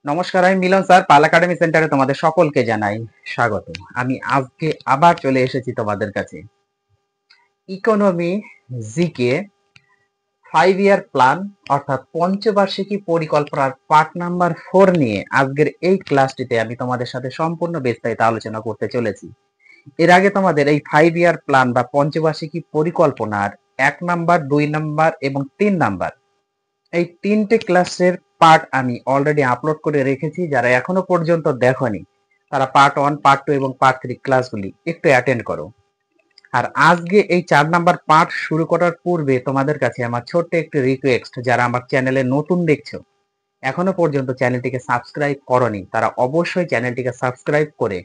নমস্কার, আমি মিলন স্যার। পাল একাডেমি সেন্টারে তোমাদের সকলকে জানাই স্বাগত। আমি আজকে আবার চলে এসেছি তোমাদের কাছে ইকোনমি জিকে 5 ইয়ার প্ল্যান অর্থাৎ পঞ্চবার্ষিকী পরিকল্পনার পার্ট নাম্বার 4 নিয়ে আজকের এই ক্লাসটিতে আমি তোমাদের সাথে সম্পূর্ণ বিস্তারিত আলোচনা করতে চলেছি। এর আগে তোমাদের এই 5 ইয়ার প্ল্যান বা পঞ্চবার্ষিকী পরিকল্পনার 1 নাম্বার, 2 নাম্বার এবং 3 নাম্বার এই 3টে ক্লাসের পার্ট আমি অলরেডি আপলোড করে রেখেছি। যারা এখনো পর্যন্ত দেখোনি তারা পার্ট 1, পার্ট 2 এবং পার্ট 3 ক্লাসগুলি একটু অ্যাটেন্ড করো। আর আজকে এই 4 নাম্বার পার্ট শুরু করার পূর্বে তোমাদের কাছে আমার ছোট্ট একটি রিকোয়েস্ট, যারা আমার চ্যানেলে নতুন দেখছো, এখনো পর্যন্ত চ্যানেলটিকে সাবস্ক্রাইব করনি, তারা অবশ্যই চ্যানেলটিকে সাবস্ক্রাইব করে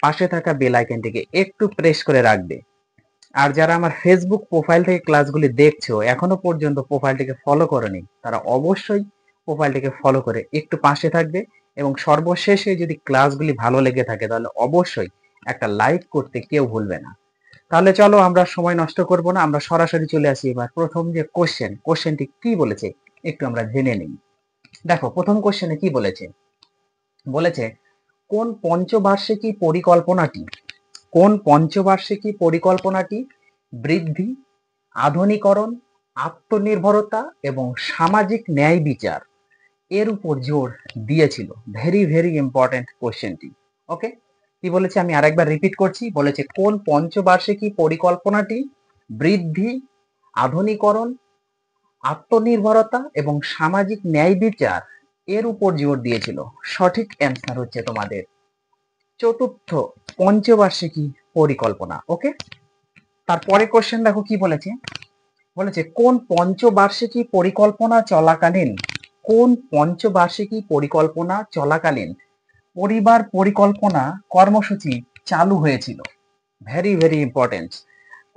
পাশে থাকা বেল আইকনটিকে একটু প্রেস করে রাখবে। আর যারা আমার ফেসবুক প্রোফাইল থেকে ক্লাসগুলি দেখছো, এখনো পর্যন্ত প্রোফাইলটিকে ফলো করনি, তারা অবশ্যই প্রোফাইলটিকে ফলো করে একটু পাশে থাকবে। এবং সর্বশেষে যদি ক্লাসগুলি ভালো লেগে থাকে তাহলে অবশ্যই একটা লাইক করতে কেউ ভুলবে না। তাহলে চলো আমরা সময় নষ্ট করব না, আমরা সরাসরি চলে আসি এবার প্রথম যে কোশ্চেনটি কি বলেছে একটু আমরা জেনে নিই। দেখো প্রথম কোশ্চেনে কি বলেছে, বলেছে কোন পঞ্চবার্ষিকী পরিকল্পনাটি বৃদ্ধি, আধুনিকরণ, আত্মনির্ভরতা এবং সামাজিক ন্যায় বিচার এর উপর জোর দিয়েছিল। ভেরি ভেরি ইম্পর্টেন্ট কোশ্চেনটি। ওকে, কি বলেছে আমি আরেকবার রিপিট করছি। বলেছে কোন পঞ্চবার্ষিকী পরিকল্পনাটি বৃদ্ধি, আধুনিকরণ, আত্মনির্ভরতা এবং সামাজিক ন্যায় বিচার এর উপর জোর দিয়েছিল। সঠিক অ্যান্সার হচ্ছে তোমাদের চতুর্থ পঞ্চবার্ষিকী পরিকল্পনা। ওকে, তারপরে কোশ্চেন দেখো কি বলেছে। বলেছে কোন পঞ্চবার্ষিকী পরিকল্পনা চলাকালীন পরিবার পরিকল্পনা কর্মসূচি চালু হয়েছিল। Very very important.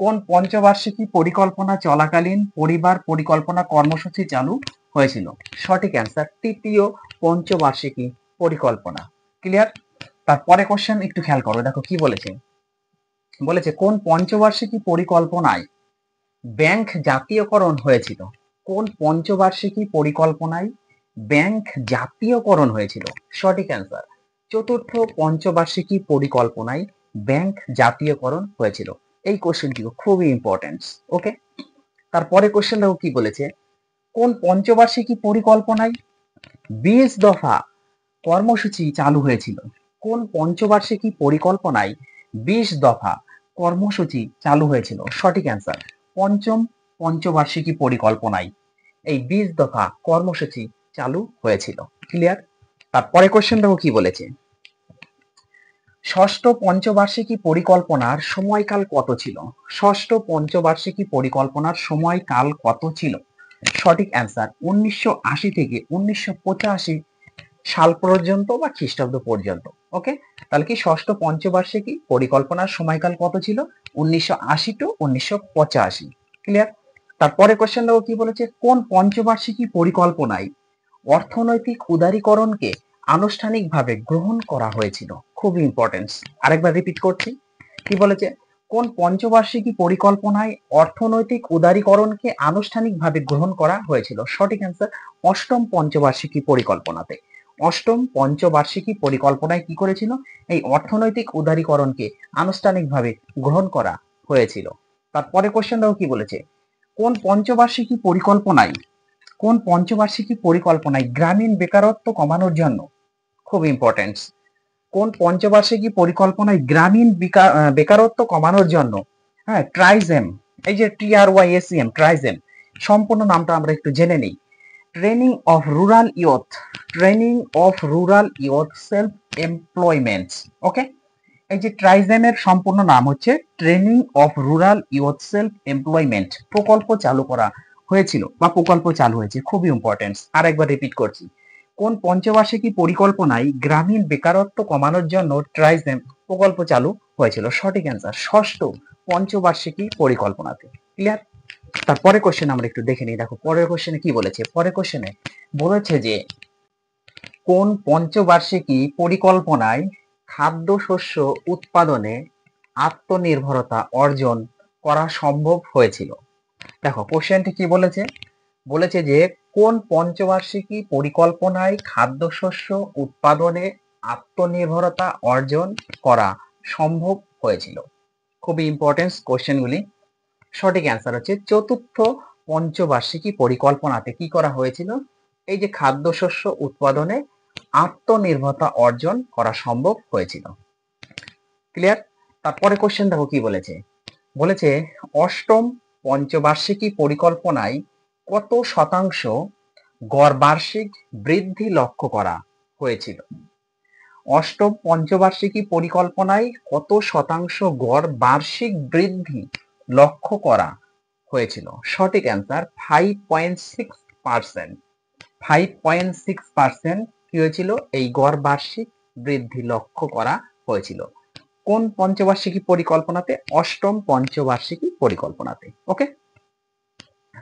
কোন পঞ্চবার্ষিকী পরিকল্পনা চলাকালীন পরিবার পরিকল্পনা কর্মসূচি চালু হয়েছিল? সঠিক অ্যান্সার তৃতীয় পঞ্চবার্ষিকী পরিকল্পনা। ক্লিয়ার? তারপরে কোশ্চেন একটু খেয়াল করো, দেখো কি বলেছে। বলেছে কোন পঞ্চবার্ষিকী পরিকল্পনায় ব্যাংক জাতীয়করণ হয়েছিল? কোন পঞ্চবার্ষিকী পরিকল্পনায় ব্যাংক জাতীয়করণ হয়েছিল? সঠিক অ্যান্সার চতুর্থ পঞ্চবার্ষিকী পরিকল্পনায় ব্যাংক জাতীয়করণ হয়েছিল। এই কোশ্চেনটি খুবই ইম্পর্টেন্ট। ওকে, তারপরে কোশ্চেন দেখো কি বলেছে। কোন পঞ্চবার্ষিকী পরিকল্পনায় 20 দফা কর্মসূচি চালু হয়েছিল? কোন পঞ্চবার্ষিকী পরিকল্পনায় 20 দফা কর্মসূচি চালু হয়েছিল? সঠিক অ্যান্সার পঞ্চম পঞ্চবার্ষিকী পরিকল্পনায় এই 20 দফা কর্মসূচি চালু হয়েছিল। ক্লিয়ার? তারপরে কোশ্চেন দেখো কি বলেছে। ষষ্ঠ পঞ্চবার্ষিকী পরিকল্পনার সময়কাল কত ছিল? ষষ্ঠ পঞ্চবার্ষিকী পরিকল্পনার সময়কাল কত ছিল? সঠিক অ্যান্সার 1980 থেকে 1985 সাল পর্যন্ত বা খ্রিস্টাব্দ পর্যন্ত। ওকে, তাহলে কি ষষ্ঠ পঞ্চবার্ষিকী পরিকল্পনার সময়কাল কত ছিল? 1980 টু 1985। ক্লিয়ার? তারপরে কোশ্চেন দেখো কি বলেছে। কোন পঞ্চবার্ষিকী পরিকল্পনায় অর্থনৈতিক উদারীকরণকে আনুষ্ঠানিকভাবে গ্রহণ করা হয়েছিল? খুব ইম্পর্টেন্ট, আরেকবার রিপিট করছি। কি বলেছে? কোন পঞ্চবার্ষিকী পরিকল্পনায় অর্থনৈতিক উদারীকরণকে আনুষ্ঠানিকভাবে গ্রহণ করা হয়েছিল? সঠিক অ্যান্সার অষ্টম পঞ্চবার্ষিকী পরিকল্পনাতে। অষ্টম পঞ্চবার্ষিকী পরিকল্পনায় কি করেছিল? এই অর্থনৈতিক উদারীকরণকে আনুষ্ঠানিকভাবে গ্রহণ করা হয়েছিল। তারপরে কোশ্চেন দেখো কি বলেছে। কোন পঞ্চবার্ষিকী পরিকল্পনায় গ্রামীণ বেকারত্ব কমানোর জন্য, খুব ইম্পর্টেন্ট, কোন পঞ্চবার্ষিকী পরিকল্পনায় গ্রামীণ বেকারত্ব কমানোর জন্য, হ্যাঁ, ট্রাইজেম, এই যে TRYSEM, ট্রাইজেম সম্পূর্ণ নামটা আমরা একটু জেনে নিই। Training of rural youth self employment. Okay, এই যে ট্রাইজেমের সম্পূর্ণ নাম হচ্ছে training of rural youth self employment প্রকল্প চালু করা হয়েছিল বা প্রকল্প চালু হয়েছে। খুবই ইম্পর্টেন্ট, আর একবার রিপিট করছি। কোন পঞ্চবার্ষিকী পরিকল্পনায় গ্রামীণ বেকারত্ব কমানোর জন্য ট্রাইজেম প্রকল্প চালু হয়েছিল? সঠিক অ্যান্সার ষষ্ঠ পঞ্চবার্ষিকী পরিকল্পনাতে। ক্লিয়ার? তারপরে কোশ্চেন আমরা একটু দেখে নিই। দেখো পরের কোশ্চেনে কি বলেছে। পরের কোশ্চেনে বলেছে যে কোন পঞ্চবার্ষিকী পরিকল্পনায় খাদ্যশস্য উৎপাদনে আত্মনির্ভরতা অর্জন করা সম্ভব হয়েছিল? দেখো কোশ্চেনটি কি বলেছে। বলেছে যে কোন পঞ্চবার্ষিকী পরিকল্পনায় খাদ্যশস্য উৎপাদনে আত্মনির্ভরতা অর্জন করা সম্ভব হয়েছিল? খুবই ইম্পর্টেন্ট কোশ্চেনগুলি। সঠিক অ্যান্সার হচ্ছে চতুর্থ পঞ্চবার্ষিকী পরিকল্পনাতে কি করা হয়েছিল? এই যে খাদ্যশস্য উৎপাদনে আত্মনির্ভরতা অর্জন করা সম্ভব হয়েছিল। ক্লিয়ার? তারপরে কোশ্চেন দেখো কি বলেছে। বলেছে অষ্টম পঞ্চবার্ষিকী পরিকল্পনায় কত শতাংশ গড় বার্ষিক বৃদ্ধি লক্ষ্য করা হয়েছিল? অষ্টম পঞ্চবার্ষিকী পরিকল্পনায় কত শতাংশ গড় বার্ষিক বৃদ্ধি লক্ষ্য করা হয়েছিল? সঠিক অ্যান্সার 5.6%। 5.6% কি হয়েছিল? এই গড় বার্ষিক বৃদ্ধি লক্ষ্য করা হয়েছিল। কোন পঞ্চবার্ষিকী পরিকল্পনাতে? অষ্টম পঞ্চবার্ষিকী পরিকল্পনাতে। ওকে,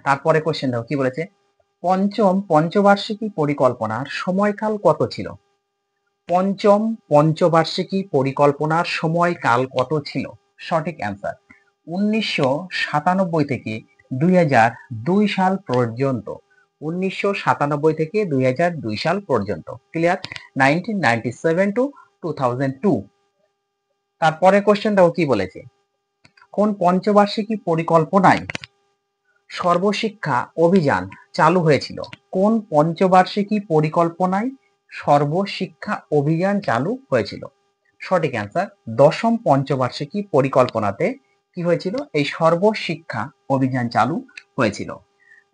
তারপরে কোশ্চেন দেখো কি বলেছে। পঞ্চম পঞ্চবার্ষিকী পরিকল্পনার সময়কাল কত ছিল? পঞ্চম পঞ্চবার্ষিকী পরিকল্পনার সময়কাল কত ছিল? সঠিক অ্যান্সার 1997 থেকে 2002 সাল পর্যন্ত। 1997 থেকে 2002 সাল পর্যন্ত। ক্লিয়ার? 1997 to 2002। তারপরে কোশ্চেন দেখো কি বলেছে। কোন পঞ্চবার্ষিকী পরিকল্পনায় সর্বশিক্ষা অভিযান চালু হয়েছিল? কোন পঞ্চবার্ষিকী পরিকল্পনায় সর্বশিক্ষা অভিযান চালু হয়েছিল? সঠিক অ্যান্সার দশম পঞ্চবার্ষিকী পরিকল্পনাতে কি হয়েছিল? এই সর্বশিক্ষা অভিযান চালু হয়েছিল।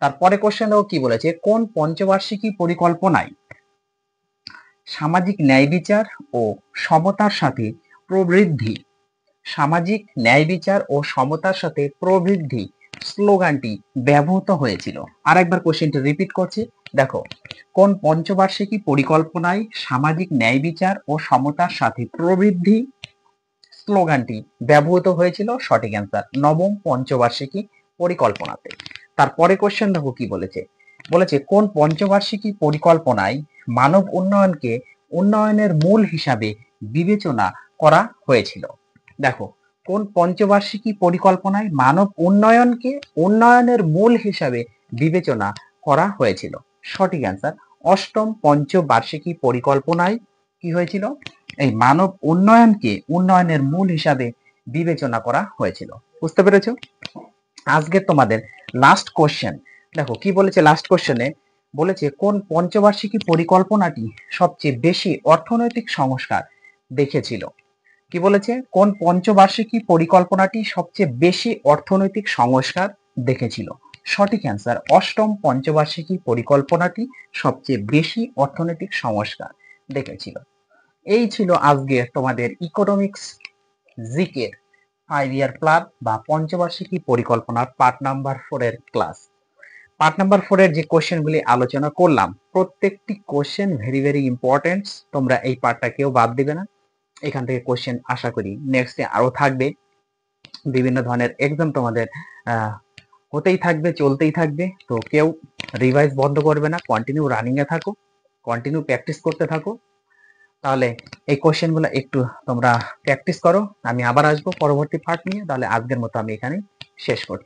তারপরে কোশ্চেন দেখো কি বলেছে। কোন পঞ্চবার্ষিকী পরিকল্পনায় সামাজিক ন্যায় বিচার ও সমতার সাথে প্রবৃদ্ধি, সামাজিক ন্যায় বিচার ও সমতার সাথে প্রবৃদ্ধি স্লোগানটি ব্যবহৃত হয়েছিল? আরেকবার কোশ্চেনটি রিপিট করছি, দেখো। কোন পঞ্চবার্ষিকী পরিকল্পনায় সামাজিক ন্যায় বিচার ও সমতার সাথে প্রবৃদ্ধি স্লোগানটি ব্যবহৃত হয়েছিল? সঠিক অ্যান্সার নবম পঞ্চবার্ষিকী পরিকল্পনাতে। তারপরে কোশ্চেন দেখো কি বলেছে। বলেছে কোন পঞ্চবার্ষিকী পরিকল্পনায় মানব উন্নয়নকে উন্নয়নের মূল হিসাবে বিবেচনা করা হয়েছিল? দেখো, কোন পঞ্চবার্ষিকী পরিকল্পনায় মানব উন্নয়নকে উন্নয়নের মূল হিসাবে বিবেচনা করা হয়েছিল? সঠিক অ্যান্সার অষ্টম পঞ্চবার্ষিকী পরিকল্পনায় কি হয়েছিল? এই মানব উন্নয়নকে উন্নয়নের মূল হিসাবে বিবেচনা করা হয়েছিল। বুঝতে পেরেছো? আজকে তোমাদের লাস্ট কোশ্চেন দেখো কি বলেছে। লাস্ট কোশ্চেনে বলেছে কোন পঞ্চবার্ষিকী পরিকল্পনাটি সবচেয়ে বেশি অর্থনৈতিক সংস্কার দেখেছিল? কি বলেছে? কোন পঞ্চবার্ষিকী পরিকল্পনাটি সবচেয়ে বেশি অর্থনৈতিক সংস্কার দেখেছিল? সঠিক অ্যান্সার অষ্টম পঞ্চবার্ষিকী পরিকল্পনাটি সবচেয়ে বেশি অর্থনৈতিক সংস্কার দেখেছিল। এই ছিল আজকে তোমাদের ইকোনমিক্স জিকের 5 ইয়ার প্ল্যান বা পঞ্চবার্ষিকী পরিকল্পনার পার্ট নাম্বার 4 এর ক্লাস। পার্ট নাম্বার 4 এর যে কোশ্চেনগুলি আলোচনা করলাম প্রত্যেকটি কোশ্চেন ভেরি ভেরি ইম্পর্টেন্ট। তোমরা এই পার্টটা কেউ বাদ দিবে না। এখান থেকে কোশ্চেন আশা করি নেক্সটে আরো থাকবে। বিভিন্ন ধরনের এক্সাম তোমাদের হতেই থাকবে, চলতেই থাকবে। তো কেউ রিভাইজ বন্ধ করবে না, কন্টিনিউ রানিং এ থাকো, কন্টিনিউ প্র্যাকটিস করতে থাকো। তাহলে এই কোশ্চেনগুলো একটু তোমরা প্র্যাকটিস করো। আমি আবার আসবো পরবর্তী পার্ট নিয়ে। তাহলে আজকের মতো আমি এখানেই শেষ করছি।